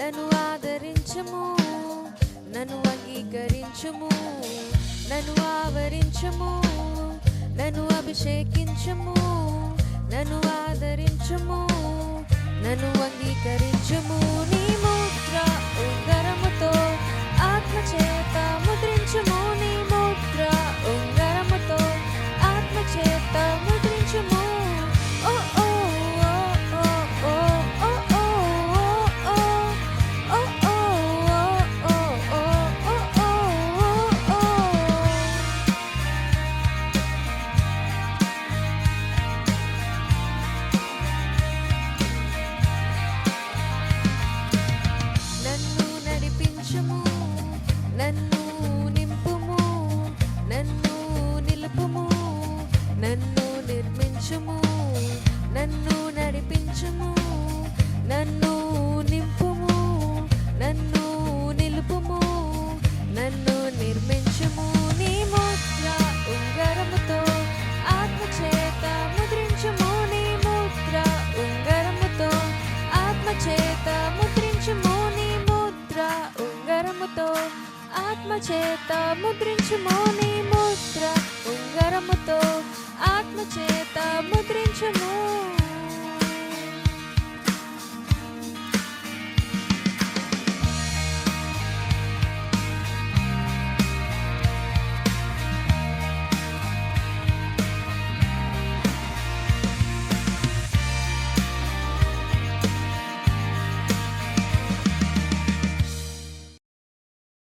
నన్ను ఆదరించుము, నన్ను అంగీకరించుము, నన్ను ఆవరించుము, నన్ను అభిషేకించుము, నన్ను ఆదరించుము, నన్ను అంగీకరించుము. నీ ముద్ర ఉంగరముతో ఆత్మచేత ముద్రించుము, నీ ముద్ర ఉంగరముతో ఆత్మచేత ముద్రించుము. ఓ ఓ ఓ ఓ ఓ ఓ ఓ ఓ ఓ ఓ ఓ ఓ. నన్ను నడిపించుము, నన్ను నింపుము, నన్ను నిలుపుము, నన్ను నిర్మించుము, నన్ను నడిపించుము, నన్ను నింపుము, నన్ను నిలుపుము, నన్ను నిర్మించుము. నీ ముద్ర ఉంగరముతో ఆత్మచేత ముద్రించుము, నీ ముద్ర ఉంగరముతో ఆత్మచేత ముద్రించుము, నీ ముద్ర ఉంగరముతో ఆత్మచేత ముద్రించుము, నీ ముద్ర ఉంగరముతో ఆత్మచేత ముద్రించుము.